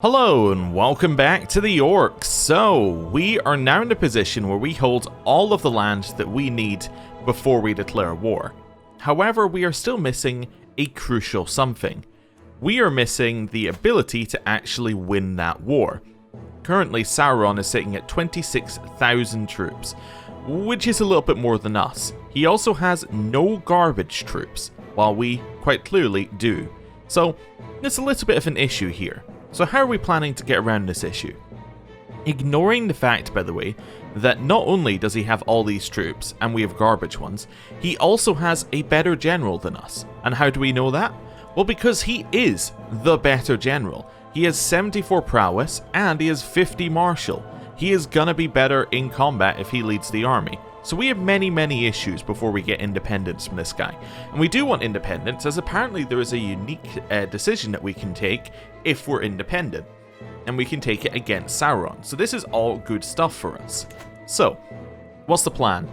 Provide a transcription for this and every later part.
Hello and welcome back to the Orcs. So, we are now in a position where we hold all of the land that we need before we declare war. However, we are still missing a crucial something. We are missing the ability to actually win that war. Currently, Sauron is sitting at 26,000 troops, which is a little bit more than us. He also has no garbage troops, while we quite clearly do. So, there's a little bit of an issue here. So how are we planning to get around this issue? Ignoring the fact, by the way, that not only does he have all these troops, and we have garbage ones, he also has a better general than us. And how do we know that? Well, because he is the better general. He has 74 prowess, and he has 50 martial. He is gonna be better in combat if he leads the army. So we have many issues before we get independence from this guy. And we do want independence, as apparently there is a unique decision that we can take if we're independent. And we can take it against Sauron. So this is all good stuff for us. So, what's the plan?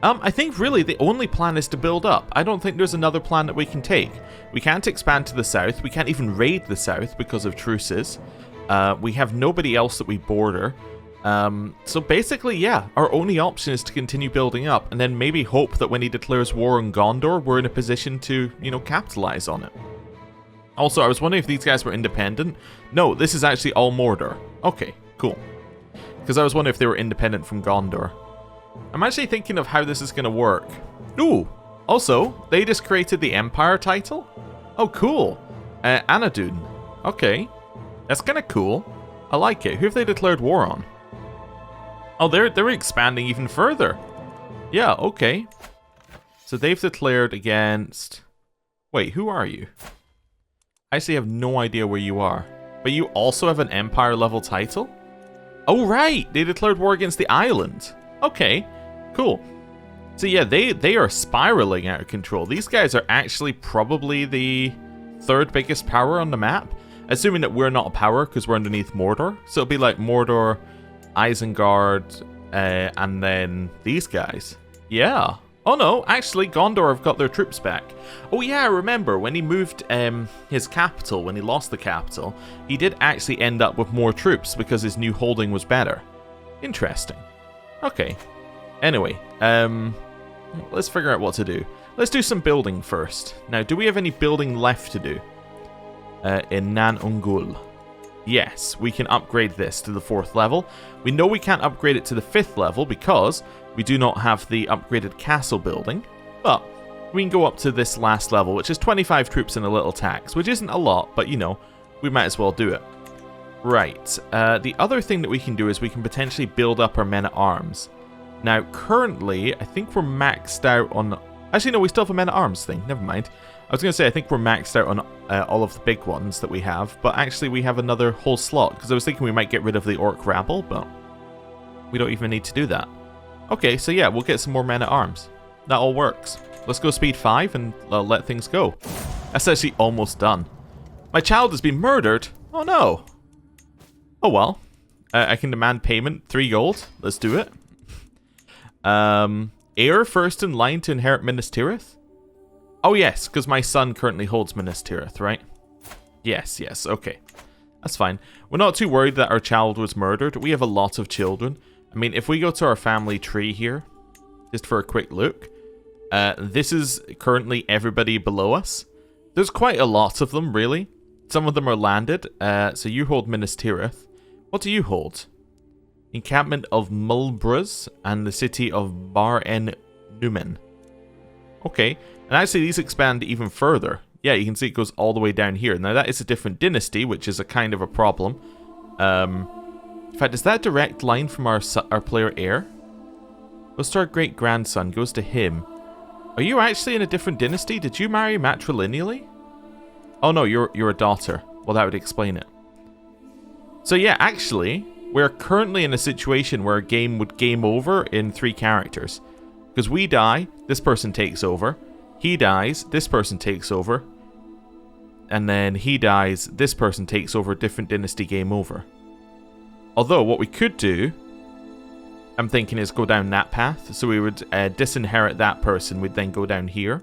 I think really the only plan is to build up. I don't think there's another plan that we can take. We can't expand to the south. We can't even raid the south because of truces. We have nobody else that we border. So basically, yeah, our only option is to continue building up and then maybe hope that when he declares war on Gondor, we're in a position to, capitalize on it. Also, I was wondering if these guys were independent. No, this is actually all Mordor. Okay, cool. Because I was wondering if they were independent from Gondor. I'm actually thinking of how this is going to work. Ooh, also, they just created the Empire title? Oh, cool. Anadun. Okay, that's kind of cool. I like it. Who have they declared war on? Oh, they're expanding even further. Yeah, okay. So they've declared against... Wait, who are you? I actually have no idea where you are. But you also have an Empire level title? Oh, right! They declared war against the island. Okay, cool. So yeah, they are spiraling out of control. These guys are actually probably the third biggest power on the map. Assuming that we're not a power because we're underneath Mordor. So it'll be like Mordor, Isengard, and then these guys. Yeah. Oh no, actually Gondor have got their troops back. Oh yeah, I remember when he moved his capital, when he lost the capital, he did actually end up with more troops because his new holding was better. Interesting. Okay. Anyway, let's figure out what to do. Let's do some building first. Now, do we have any building left to do? In Nan Ungul. Yes, we can upgrade this to the 4th level. We know we can't upgrade it to the 5th level because we do not have the upgraded castle building, but we can go up to this last level, which is 25 troops and a little tax, which isn't a lot, but we might as well do it. Right, the other thing that we can do is we can potentially build up our men-at-arms. Now, currently, I think we're maxed out on... Actually, no, we still have a men-at-arms thing, never mind. I was going to say, I think we're maxed out on all of the big ones that we have, but actually we have another whole slot, because I was thinking we might get rid of the Orc rabble, but we don't even need to do that. Okay, so yeah, we'll get some more men-at-arms. That all works. Let's go speed 5 and let things go. That's actually almost done. My child has been murdered? Oh no. Oh well. I can demand payment, 3 gold. Let's do it. Heir first in line to inherit Minas Tirith? Oh yes, because my son currently holds Minas Tirith, right? Yes, okay. That's fine. We're not too worried that our child was murdered. We have a lot of children. I mean, if we go to our family tree here, just for a quick look, this is currently everybody below us. There's quite a lot of them, really. Some of them are landed. So you hold Minas Tirith. What do you hold? Encampment of Mulbruz and the city of Bar-en-Numen. Okay, and actually these expand even further. Yeah, you can see it goes all the way down here. Now that is a different dynasty, which is a kind of a problem. In fact, is that a direct line from our player heir? Goes to our great-grandson, goes to him. Are you actually in a different dynasty? Did you marry matrilineally? Oh no, you're a daughter. Well, that would explain it. So yeah, actually, we're currently in a situation where a game would game over in 3 characters. Because we die, this person takes over. He dies, this person takes over. And then he dies, this person takes over, different dynasty, game over. Although, what we could do, I'm thinking, is go down that path. So we would disinherit that person, we'd then go down here.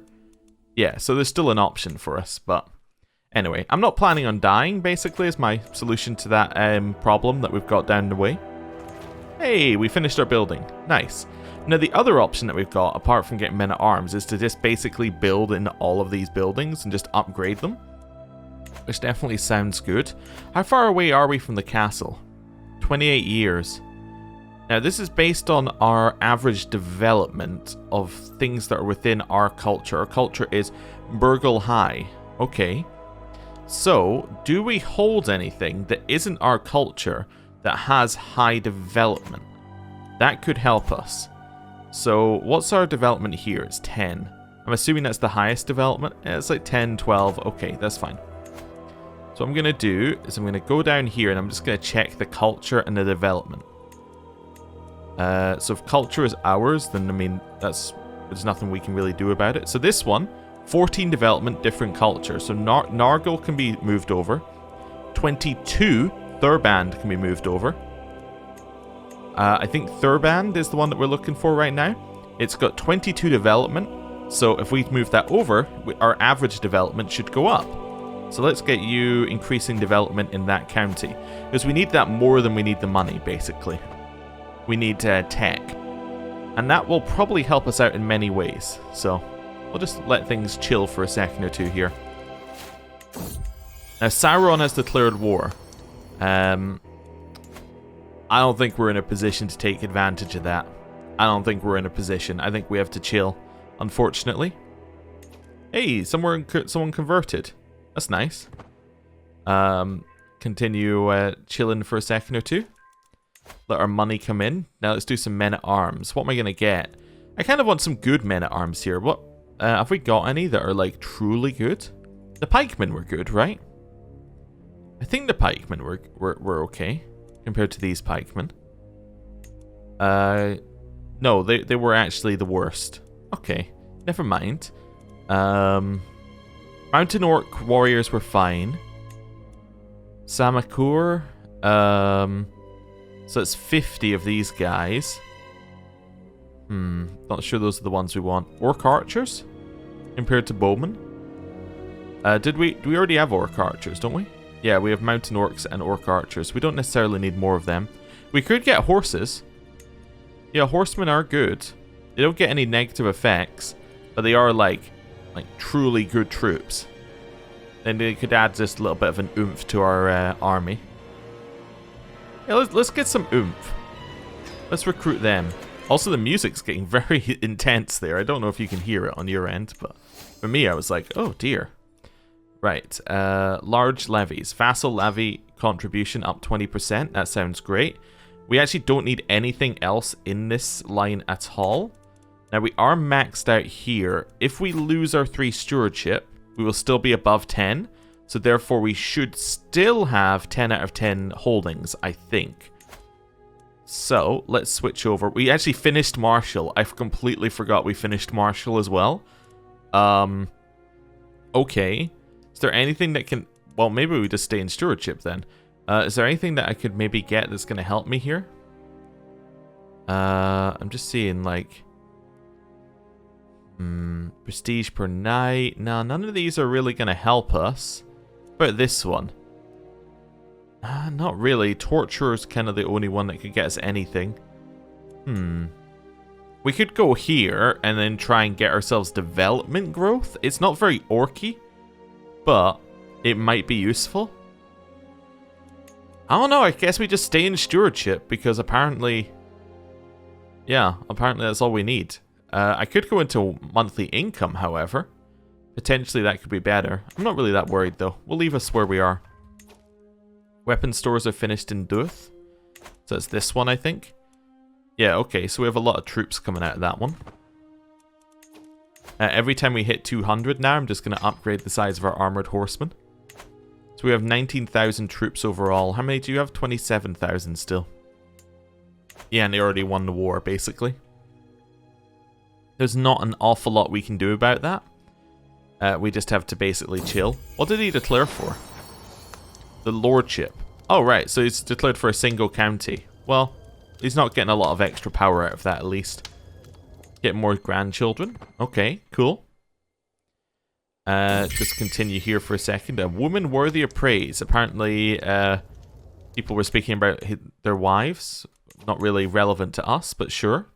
Yeah, so there's still an option for us, but Anyway, I'm not planning on dying, basically, is my solution to that problem that we've got down the way. Hey, we finished our building. Nice. Now, the other option that we've got, apart from getting men-at-arms, is to just basically build in all of these buildings and just upgrade them. Which definitely sounds good. How far away are we from the castle? 28 years. Now, this is based on our average development of things that are within our culture. Our culture is Burgle High. Okay. So, do we hold anything that isn't our culture that has high development? That could help us. So, what's our development here? It's 10. I'm assuming that's the highest development. Yeah, it's like 10, 12. Okay, that's fine. So what I'm going to do is I'm going to go down here and I'm just going to check the culture and the development. So if culture is ours, then I mean, there's nothing we can really do about it. So this one, 14 development, different culture. So Nargol can be moved over. 22, Thurband can be moved over. I think Thurband is the one that we're looking for right now. It's got 22 development. So if we move that over, our average development should go up. So let's get you increasing development in that county. Because we need that more than we need the money, basically. We need tech. And that will probably help us out in many ways. So we'll just let things chill for a second or two here. Now, Sauron has declared war. I don't think we're in a position to take advantage of that. I don't think we're in a position. I think we have to chill, unfortunately. Hey, someone converted. That's nice. Continue chilling for a second or two. Let our money come in. Now let's do some men-at-arms. What am I going to get? I kind of want some good men-at-arms here. What have we got any that are like truly good? The pikemen were good, right? I think the pikemen were okay compared to these pikemen. No, they were actually the worst. Okay, never mind. Mountain Orc warriors were fine. Samakur. So it's 50 of these guys. Not sure those are the ones we want. Orc archers? Compared to bowmen? Do we already have orc archers, don't we? Yeah, we have mountain orcs and orc archers. We don't necessarily need more of them. We could get horses. Yeah, horsemen are good. They don't get any negative effects, but they are like truly good troops. Then they could add just a little bit of an oomph to our army. Yeah, let's get some oomph. Let's recruit them. Also, the music's getting very intense there. I don't know if you can hear it on your end, but for me, I was like, oh dear. Right, large levies. Vassal levy contribution up 20%. That sounds great. We actually don't need anything else in this line at all. Now, we are maxed out here. If we lose our 3 stewardship, we will still be above 10. So therefore, we should still have 10 out of 10 holdings, I think. So, let's switch over. We actually finished Marshall. I completely forgot we finished Marshall as well. Okay. Is there anything that can... Well, maybe we just stay in stewardship then. Is there anything that I could maybe get that's going to help me here? I'm just seeing, like... prestige per night. No, none of these are really going to help us. What about this one? Not really. Torture is kind of the only one that could get us anything. We could go here and then try and get ourselves development growth. It's not very orky, but it might be useful. I don't know. I guess we just stay in stewardship because apparently... Yeah, apparently that's all we need. I could go into monthly income, however. Potentially that could be better. I'm not really that worried, though. We'll leave us where we are. Weapon stores are finished in Duth. So it's this one, I think. Yeah, okay. So we have a lot of troops coming out of that one. Every time we hit 200 now, I'm just going to upgrade the size of our armored horsemen. So we have 19,000 troops overall. How many do you have? 27,000 still. Yeah, and they already won the war, basically. There's not an awful lot we can do about that. We just have to basically chill. What did he declare for? The lordship. Oh, right. So he's declared for a single county. Well, he's not getting a lot of extra power out of that, at least. Get more grandchildren. Okay, cool. Just continue here for a second. A woman worthy of praise. Apparently, people were speaking about their wives. Not really relevant to us, but sure.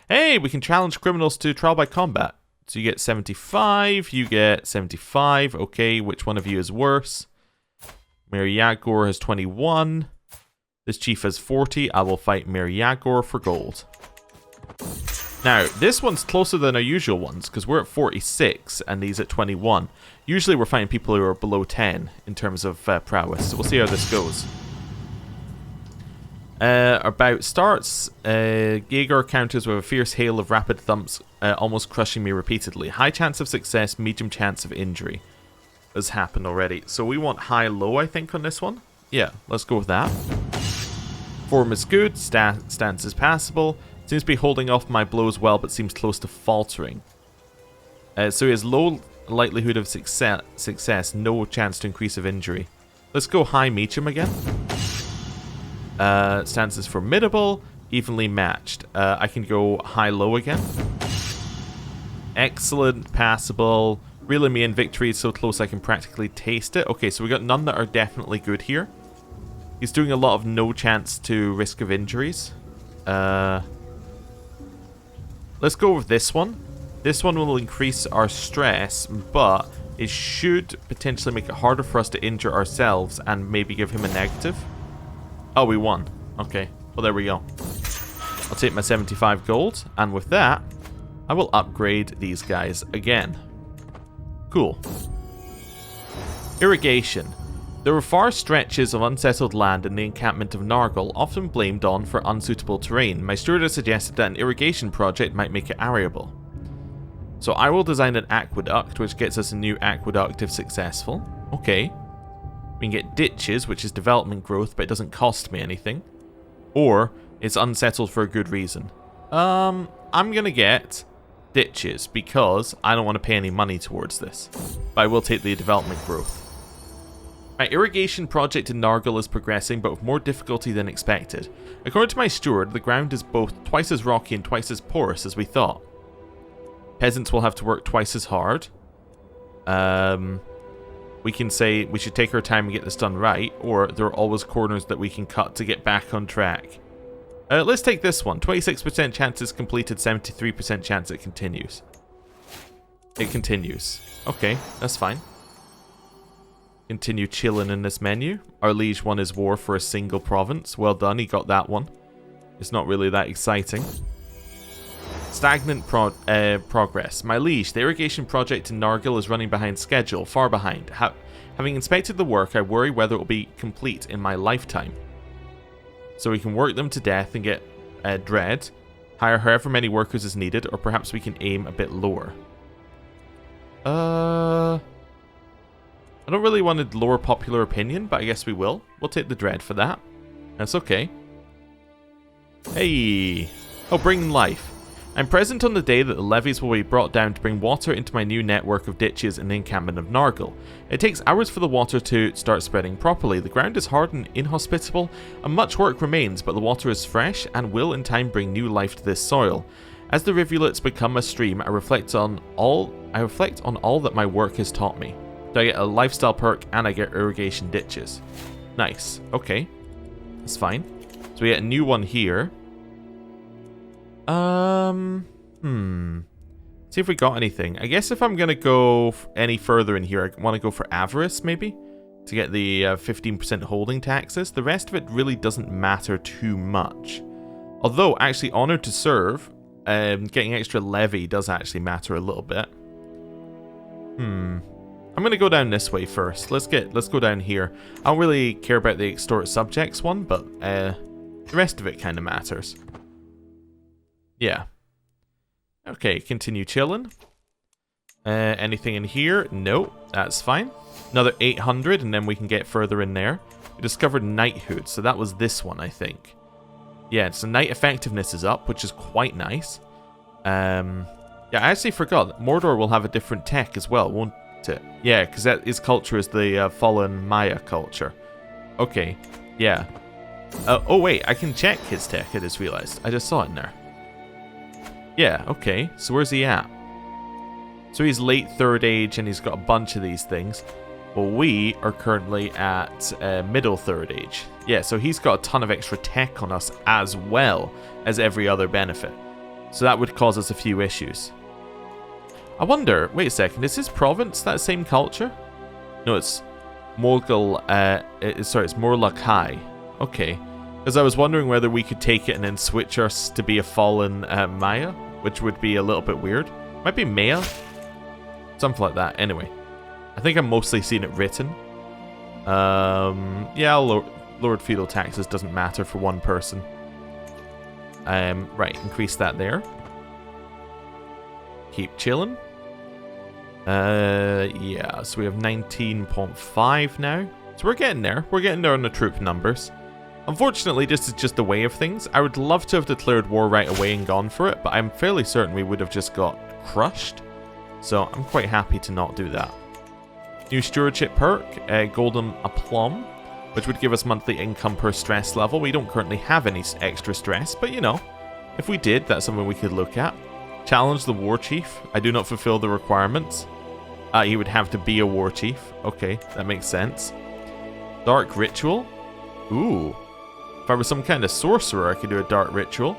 Hey, we can challenge criminals to trial by combat. So you get 75, you get 75. Okay, which one of you is worse? Meriagor has 21. This chief has 40. I will fight Meriagor for gold. Now, this one's closer than our usual ones, because we're at 46, and he's at 21. Usually we're fighting people who are below 10 in terms of prowess, so we'll see how this goes. Our bout starts. J.R.R counters with a fierce hail of rapid thumps, almost crushing me repeatedly. High chance of success, medium chance of injury. Has happened already. So we want high-low, I think, on this one. Yeah, let's go with that. Form is good, stance is passable. Seems to be holding off my blows well, but seems close to faltering. So he has low likelihood of success, no chance to increase of injury. Let's go high medium again. Stance is formidable, evenly matched. I can go high-low again. Excellent, passable. Reeling me in victory, so close I can practically taste it. Okay, so we got none that are definitely good here. He's doing a lot of no chance to risk of injuries. Let's go with this one. This one will increase our stress, but it should potentially make it harder for us to injure ourselves and maybe give him a negative. Oh, we won. Okay, well there we go. I'll take my 75 gold, and with that, I will upgrade these guys again. Cool. Irrigation. There were far stretches of unsettled land in the encampment of Nargol, often blamed on for unsuitable terrain. My steward has suggested that an irrigation project might make it arable. So I will design an aqueduct, which gets us a new aqueduct if successful. Okay. We can get ditches, which is development growth, but it doesn't cost me anything. Or, it's unsettled for a good reason. I'm gonna get ditches, because I don't want to pay any money towards this. But I will take the development growth. My irrigation project in Nargol is progressing, but with more difficulty than expected. According to my steward, the ground is both twice as rocky and twice as porous as we thought. Peasants will have to work twice as hard. We can say we should take our time and get this done right, or there are always corners that we can cut to get back on track. Let's take this one. 26% chance it's completed, 73% chance it continues. It continues. Okay, that's fine. Continue chilling in this menu. Our liege won his war for a single province. Well done, he got that one. It's not really that exciting. Stagnant progress. My liege, the irrigation project in Nargol is running behind schedule, far behind. Having inspected the work, I worry whether it will be complete in my lifetime. So we can work them to death and get dread, hire however many workers is needed, or perhaps we can aim a bit lower. I don't really want to lower popular opinion, but I guess we will. We'll take the dread for that. That's okay. Hey! Oh, bring life. I'm present on the day that the levies will be brought down to bring water into my new network of ditches in the encampment of Nargol. It takes hours for the water to start spreading properly. The ground is hard and inhospitable, and much work remains, but the water is fresh and will in time bring new life to this soil. As the rivulets become a stream, I reflect on all that my work has taught me. So I get a lifestyle perk and I get irrigation ditches. Nice. Okay. That's fine. So we get a new one here. See if we got anything. I guess if I'm gonna go any further in here, I want to go for avarice, maybe? To get the 15% holding taxes. The rest of it really doesn't matter too much. Although, actually, honored to serve, getting extra levy does actually matter a little bit. I'm gonna go down this way first. Let's go down here. I don't really care about the extort subjects one, but the rest of it kind of matters. Yeah. Okay, continue chilling. Anything in here? No, that's fine. Another 800, and then we can get further in there. We discovered knighthood, so that was this one, I think. Yeah, so knight effectiveness is up, which is quite nice. Yeah, I actually forgot that Mordor will have a different tech as well, won't it? Yeah, because his culture is the fallen Maya culture. Okay, yeah. Oh wait, I can check his tech, I just realized. I just saw it in there. Yeah, okay, so where's he at? So he's late 3rd age and he's got a bunch of these things. Well, we are currently at middle 3rd age. Yeah, so he's got a ton of extra tech on us as well as every other benefit. So that would cause us a few issues. I wonder, wait a second, is his province that same culture? No, it's Morgul, sorry, it's Morlock High. Okay. Because I was wondering whether we could take it and then switch us to be a fallen Maya, which would be a little bit weird. Might be Maya? Something like that. Anyway. I think I'm mostly seeing it written. Yeah, lowered feudal taxes doesn't matter for one person. Right, increase that there. Keep chilling. Yeah, so we have 19.5 now. So we're getting there. We're getting there on the troop numbers. Unfortunately, this is just the way of things. I would love to have declared war right away and gone for it, but I'm fairly certain we would have just got crushed. So I'm quite happy to not do that. New stewardship perk, Golden Aplomb, which would give us monthly income per stress level. We don't currently have any extra stress, but you know, if we did, that's something we could look at. Challenge the war chief. I do not fulfill the requirements. He would have to be a war chief. Okay, that makes sense. Dark ritual. Ooh. If I was some kind of sorcerer, I could do a dark ritual.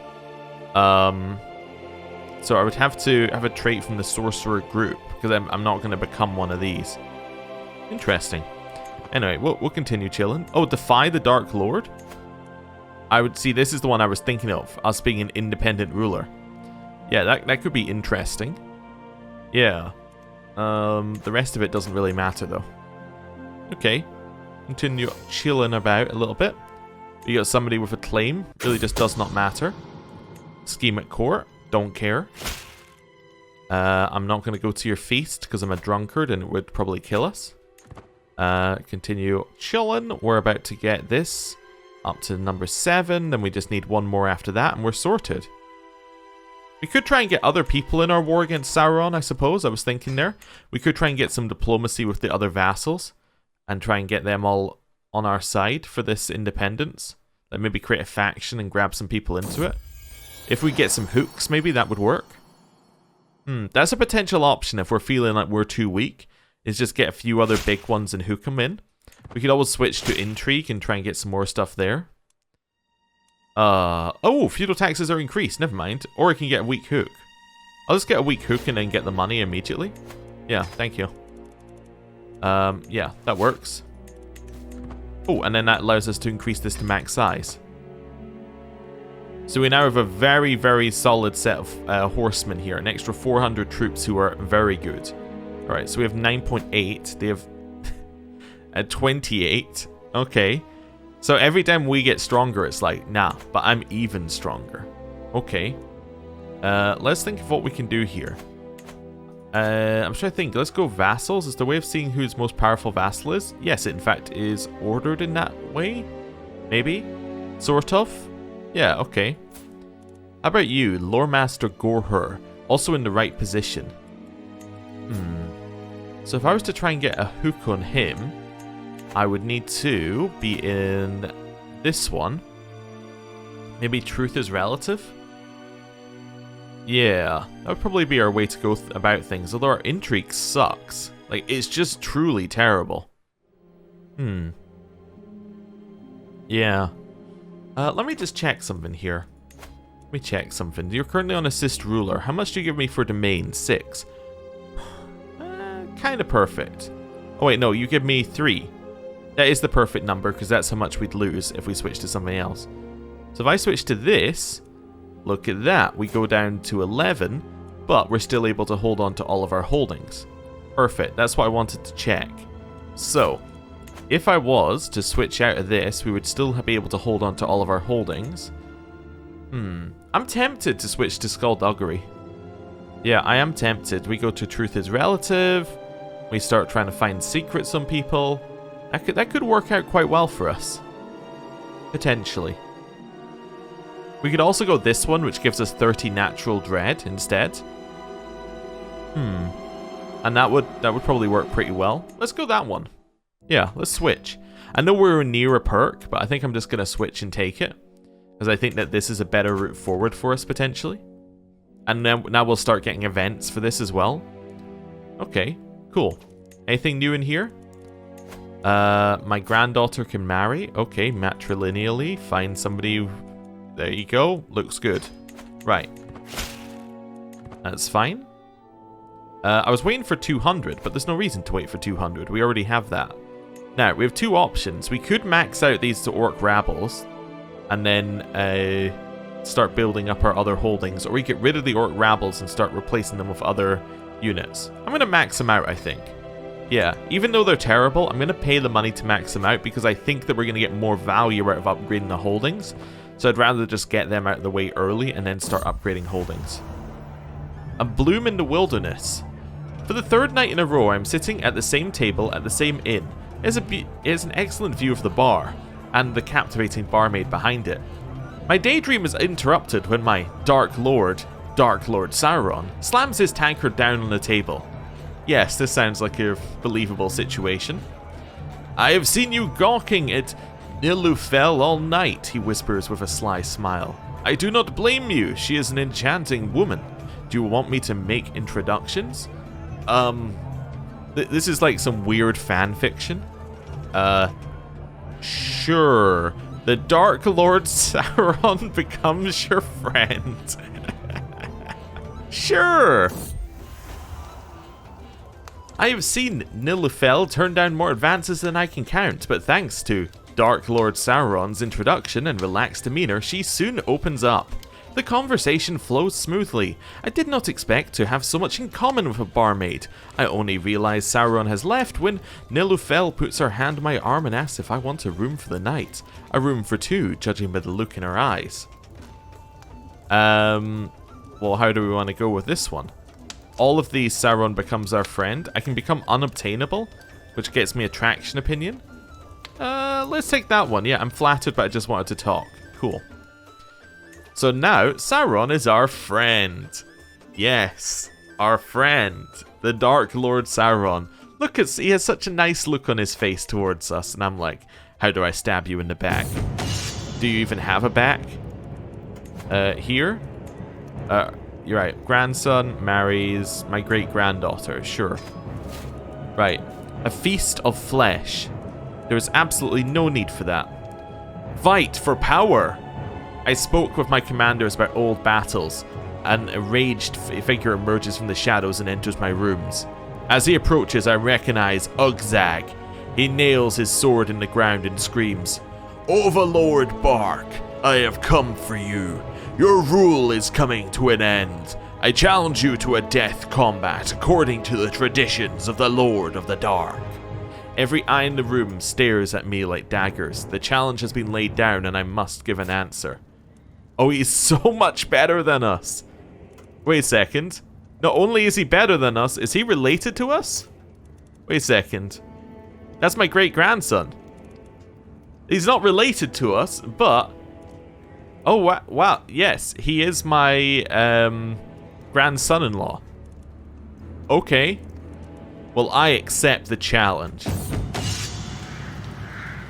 So I would have to have a trait from the sorcerer group, because I'm not going to become one of these. Interesting. Anyway, we'll continue chilling. Oh, defy the Dark Lord? I would see, this is the one I was thinking of, us being an independent ruler. Yeah, that could be interesting. Yeah. The rest of it doesn't really matter, though. Okay. Continue chilling about a little bit. You got somebody with a claim. Really just does not matter. Scheme at court. Don't care. I'm not going to go to your feast because I'm a drunkard and it would probably kill us. Continue chilling. We're about to get this up to number 7. Then we just need one more after that and we're sorted. We could try and get other people in our war against Sauron, I suppose. I was thinking there. We could try and get some diplomacy with the other vassals and try and get them all on our side for this independence. Like maybe create a faction and grab some people into it. If we get some hooks, maybe that would work. That's a potential option if we're feeling like we're too weak. Is just get a few other big ones and hook them in. We could always switch to intrigue and try and get some more stuff there. Oh, feudal taxes are increased. Never mind. Or I can get a weak hook. I'll just get a weak hook and then get the money immediately. Yeah, thank you. Yeah, that works. Oh, and then that allows us to increase this to max size. So we now have a very, very solid set of horsemen here. An extra 400 troops who are very good. Alright, so we have 9.8. They have 28. Okay. So every time we get stronger, it's like, nah, but I'm even stronger. Okay. Let's think of what we can do here. I'm trying to think. Let's go vassals. Is the way of seeing who's most powerful vassal is? Yes, it in fact is ordered in that way. Maybe? Sort of? Yeah, okay. How about you, Lore Master Gorher? Also in the right position. So if I was to try and get a hook on him, I would need to be in this one. Maybe truth is relative? Yeah, that would probably be our way to go about things, although our intrigue sucks. Like, it's just truly terrible. Yeah. Let me just check something here. Let me check something. You're currently on assist ruler. How much do you give me for domain? 6. Kind of perfect. Oh wait, no, you give me 3. That is the perfect number, because that's how much we'd lose if we switch to something else. So if I switch to this, look at that. We go down to 11, but we're still able to hold on to all of our holdings. Perfect. That's what I wanted to check. So, if I was to switch out of this, we would still be able to hold on to all of our holdings. I'm tempted to switch to Skullduggery. Yeah, I am tempted. We go to Truth is Relative. We start trying to find secrets on people. That could work out quite well for us. Potentially. We could also go this one, which gives us 30 natural dread instead. And that would probably work pretty well. Let's go that one. Yeah, let's switch. I know we're near a perk, but I think I'm just going to switch and take it. Because I think that this is a better route forward for us, potentially. And then now we'll start getting events for this as well. Okay, cool. Anything new in here? My granddaughter can marry. Okay, matrilineally. Find somebody. There you go. Looks good. Right. That's fine. I was waiting for 200, but there's no reason to wait for 200. We already have that. Now, we have two options. We could max out these to orc rabbles, and then start building up our other holdings, or we get rid of the orc rabbles and start replacing them with other units. I'm going to max them out, I think. Yeah, even though they're terrible, I'm going to pay the money to max them out because I think that we're going to get more value out of upgrading the holdings. So I'd rather just get them out of the way early and then start upgrading holdings. A bloom in the wilderness. For the third night in a row, I'm sitting at the same table at the same inn. It is an excellent view of the bar, and the captivating barmaid behind it. My daydream is interrupted when my Dark Lord Sauron, slams his tankard down on the table. Yes, this sounds like a believable situation. I have seen you gawking at Nilufel all night, he whispers with a sly smile. I do not blame you, she is an enchanting woman. Do you want me to make introductions? This is like some weird fan fiction. Sure. The Dark Lord Sauron becomes your friend. Sure. I have seen Nilufel turn down more advances than I can count, but thanks to Dark Lord Sauron's introduction and relaxed demeanor, she soon opens up. The conversation flows smoothly. I did not expect to have so much in common with a barmaid. I only realize Sauron has left when Nilufel puts her hand on my arm and asks if I want a room for the night. A room for two, judging by the look in her eyes. Well, how do we want to go with this one? All of these, Sauron becomes our friend. I can become unobtainable, which gets me attraction opinion. Let's take that one. Yeah, I'm flattered, but I just wanted to talk. Cool. So now, Sauron is our friend. Yes, our friend. The Dark Lord Sauron. Look, he has such a nice look on his face towards us. And I'm like, how do I stab you in the back? Do you even have a back? Here? You're right. Grandson marries my great-granddaughter. Sure. Right. A feast of flesh. There is absolutely no need for that. Fight for power! I spoke with my commanders about old battles. An enraged figure emerges from the shadows and enters my rooms. As he approaches, I recognize Ugzag. He nails his sword in the ground and screams, Overlord Bark, I have come for you. Your rule is coming to an end. I challenge you to a death combat according to the traditions of the Lord of the Dark. Every eye in the room stares at me like daggers. The challenge has been laid down and I must give an answer. Oh, he's so much better than us. Wait a second. Not only is he better than us, is he related to us? Wait a second. That's my great-grandson. He's not related to us, but... Oh, wow. Yes, he is my grandson-in-law. Okay. Well, I accept the challenge.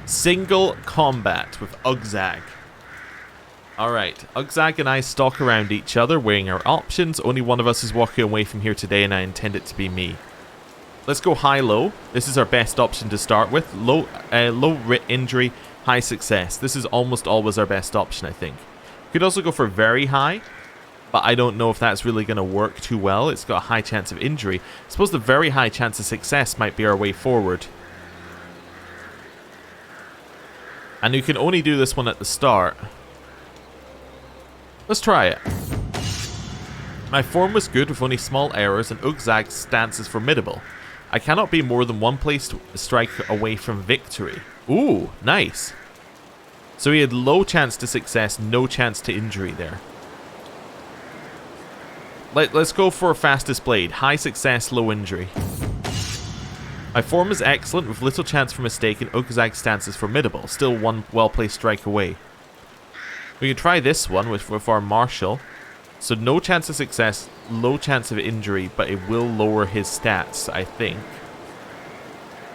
Single combat with Ugzag. Alright, Ugzag and I stalk around each other, weighing our options. Only one of us is walking away from here today, and I intend it to be me. Let's go high-low. This is our best option to start with. Low injury, high success. This is almost always our best option, I think. We could also go for very high, but I don't know if that's really going to work too well. It's got a high chance of injury. I suppose the very high chance of success might be our way forward. And you can only do this one at the start. Let's try it. My form was good with only small errors, and Ugzag's stance is formidable. I cannot be more than one place strike away from victory. Ooh, nice. So he had low chance to success, no chance to injury there. Let's go for fastest blade. High success, low injury. My form is excellent with little chance for mistake, and Ugzag's stance is formidable. Still one well-placed strike away. We can try this one with our martial. So no chance of success, low chance of injury, but it will lower his stats, I think.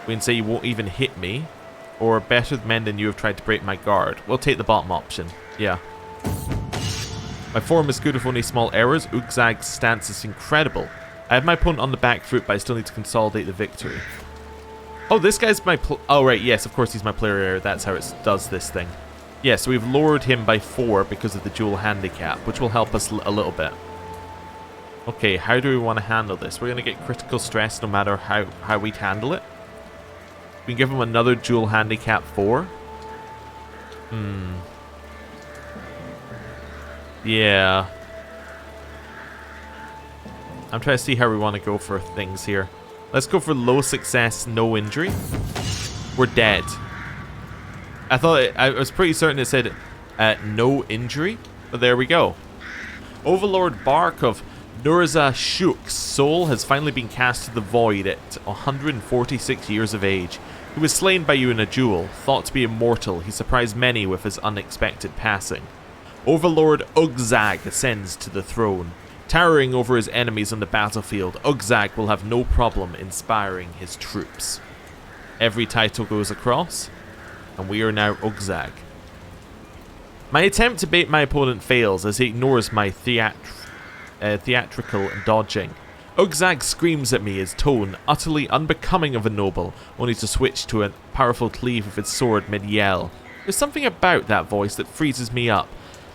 We can say you won't even hit me. Or better men than you have tried to break my guard. We'll take the bottom option. Yeah. My form is good with only small errors. Ugzag's stance is incredible. I have my opponent on the back foot, but I still need to consolidate the victory. Oh, this guy's my... Oh, right, yes, of course he's my player error. That's how it does this thing. Yeah, so we've lowered him by 4 because of the dual handicap, which will help us a little bit. Okay, how do we want to handle this? We're going to get critical stress no matter how we handle it. We can give him another dual handicap 4. Yeah. I'm trying to see how we want to go for things here. Let's go for low success, no injury. We're dead. I was pretty certain it said no injury, but there we go. Overlord Bark of Nurza Shuk's soul has finally been cast to the void at 146 years of age. He was slain by you in a duel. Thought to be immortal, he surprised many with his unexpected passing. Overlord Ugzag ascends to the throne. Towering over his enemies on the battlefield, Ugzag will have no problem inspiring his troops. Every title goes across, and we are now Ugzag. My attempt to bait my opponent fails as he ignores my theatrical dodging. Ugzag screams at me, his tone utterly unbecoming of a noble, only to switch to a powerful cleave of his sword mid-yell. There's something about that voice that freezes me up,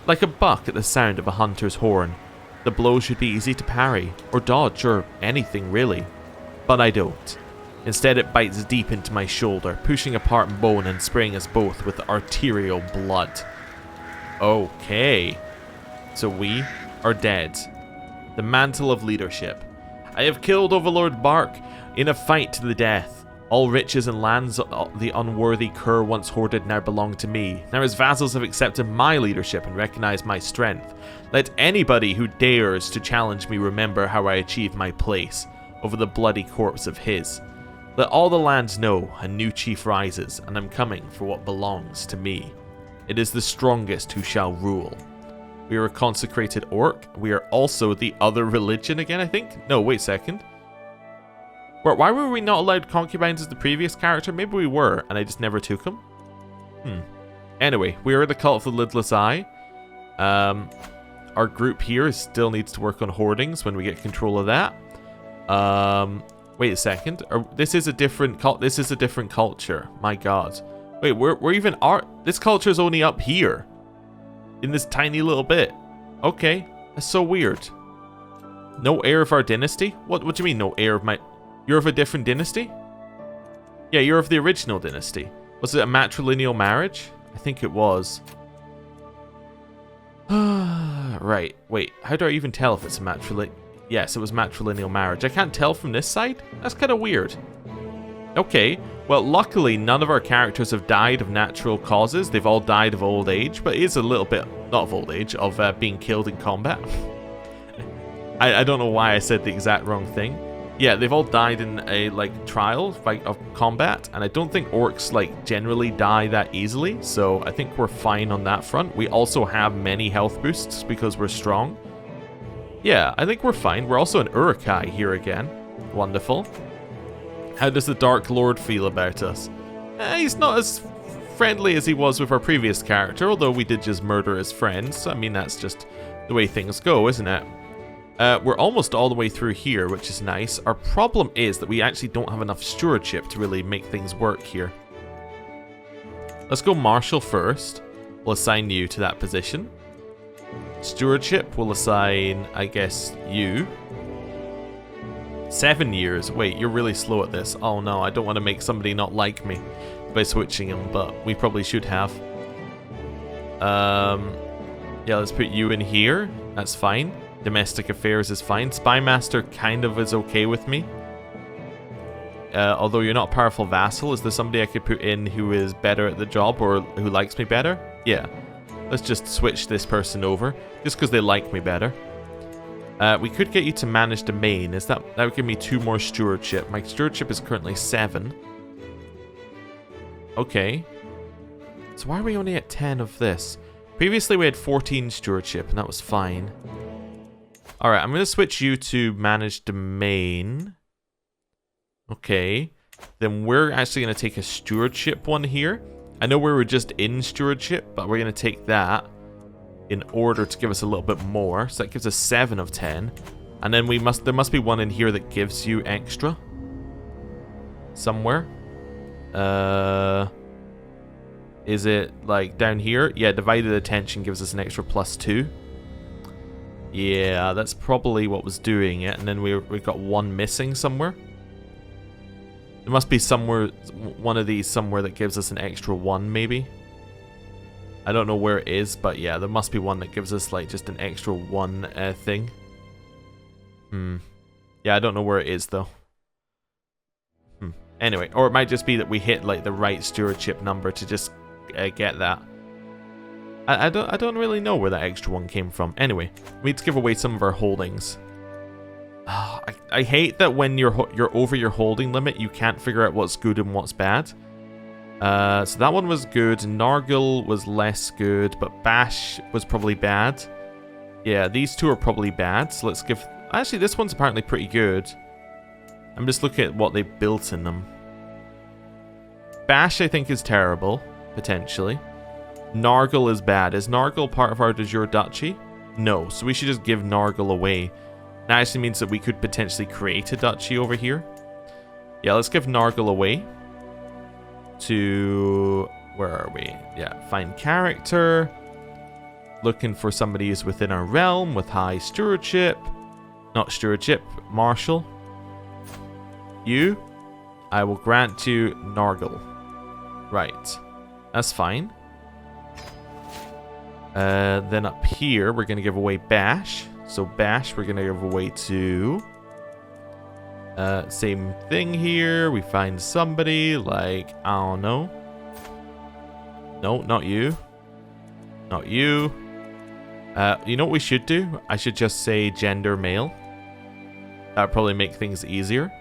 like a buck at the sound of a hunter's horn. The blow should be easy to parry, or dodge, or anything really. But I don't. Instead it bites deep into my shoulder, pushing apart bone and spraying us both with arterial blood. Okay. So we are dead. The mantle of leadership. I have killed Overlord Bark in a fight to the death. All riches and lands the unworthy cur once hoarded now belong to me. Now his vassals have accepted my leadership and recognized my strength. Let anybody who dares to challenge me remember how I achieved my place over the bloody corpse of his. Let all the lands know a new chief rises, and I'm coming for what belongs to me. It is the strongest who shall rule. We are a consecrated orc. We are also the other religion again, I think? No, wait a second. Why were we not allowed concubines as the previous character? Maybe we were, and I just never took them. Anyway, we are the Cult of the Lidless Eye. Our group here still needs to work on hoardings when we get control of that. Wait a second. This is a different cult. This is a different culture. My God. Wait, we're even this culture is only up here, in this tiny little bit. Okay, that's so weird. No heir of our dynasty? What do you mean, no heir of my? You're of a different dynasty? Yeah, you're of the original dynasty. Was it a matrilineal marriage? I think it was. Right. Wait, how do I even tell if it's a matrilineal? Yes, it was matrilineal marriage. I can't tell from this side? That's kind of weird. Okay. Well, luckily, none of our characters have died of natural causes. They've all died of old age, but it is a little bit, not of old age, of being killed in combat. I don't know why I said the exact wrong thing. Yeah, they've all died in a, trial of combat, and I don't think orcs, generally die that easily, so I think we're fine on that front. We also have many health boosts because we're strong. Yeah, I think we're fine. We're also an Urukai here again. Wonderful. How does the Dark Lord feel about us? He's not as friendly as he was with our previous character, although we did just murder his friends. I mean, that's just the way things go, isn't it? We're almost all the way through here, which is nice. Our problem is that we actually don't have enough stewardship to really make things work here. Let's go Marshal first. We'll assign you to that position. Stewardship, we'll assign, I guess, you. 7 years. Wait, you're really slow at this. Oh no, I don't want to make somebody not like me by switching them, but we probably should have. Yeah, let's put you in here. That's fine. Domestic affairs is fine. Spymaster kind of is okay with me. Although you're not a powerful vassal, is there somebody I could put in who is better at the job or who likes me better? Yeah. Let's just switch this person over, just because they like me better. We could get you to manage domain. That would give me 2 more stewardship. My stewardship is currently 7. Okay. So why are we only at 10 of this? Previously we had 14 stewardship, and that was fine. Alright, I'm going to switch you to manage domain. Okay. Then we're actually going to take a stewardship one here. I know we were just in stewardship, but we're going to take that in order to give us a little bit more. So that gives us 7 of 10. And then there must be one in here that gives you extra. Somewhere. Is it like down here? Yeah, divided attention gives us an extra +2. Yeah, that's probably what was doing it. And then we got one missing somewhere. There must be somewhere, one of these somewhere that gives us an extra 1 maybe. I don't know where it is, but yeah, there must be one that gives us like just an extra 1 thing. Yeah, I don't know where it is though. Anyway, or it might just be that we hit like the right stewardship number to just get that. I don't really know where that extra 1 came from. Anyway, we need to give away some of our holdings. I hate that when you're over your holding limit, you can't figure out what's good and what's bad. So that one was good. Nargil was less good, but Bash was probably bad. Yeah, these two are probably bad. So let's give... Actually, this one's apparently pretty good. I'm just looking at what they built in them. Bash, I think, is terrible, potentially. Nargil is bad. Is Nargil part of our de jure duchy? No, so we should just give Nargil away. That actually means that we could potentially create a duchy over here. Yeah, let's give Nargil away. To... Where are we? Yeah, find character. Looking for somebody who's within our realm with high stewardship. Not stewardship, marshal. You. I will grant you Nargil. Right. That's fine. Then up here, we're going to give away Bash. So Bash, we're going to give away to... same thing here. We find somebody like, I don't know. No, not you. Not you. You know what we should do? I should just say gender male. That would probably make things easier.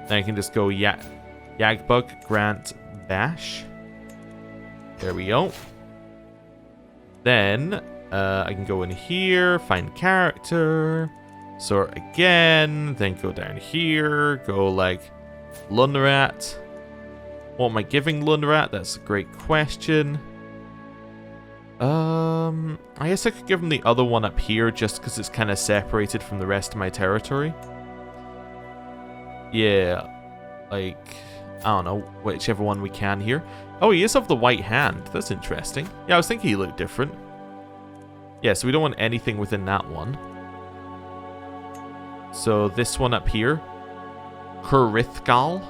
Then I can just go Yagbug, grant Bash. There we go. Then I can go in here, find character, sort again, then go down here, go like Lunrat. What am I giving Lunrat? That's a great question. I guess I could give him the other one up here just because it's kind of separated from the rest of my territory. Yeah, like, I don't know, whichever one we can here. Oh, he is of the white hand. That's interesting. Yeah, I was thinking he looked different. Yeah, so we don't want anything within that one. So this one up here. Kurithgal.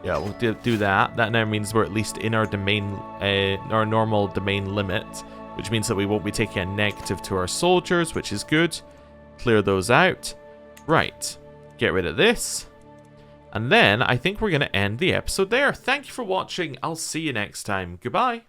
Yeah, we'll do that. That now means we're at least in our domain, our normal domain limit, which means that we won't be taking a negative to our soldiers, which is good. Clear those out. Right. Get rid of this. And then I think we're going to end the episode there. Thank you for watching. I'll see you next time. Goodbye.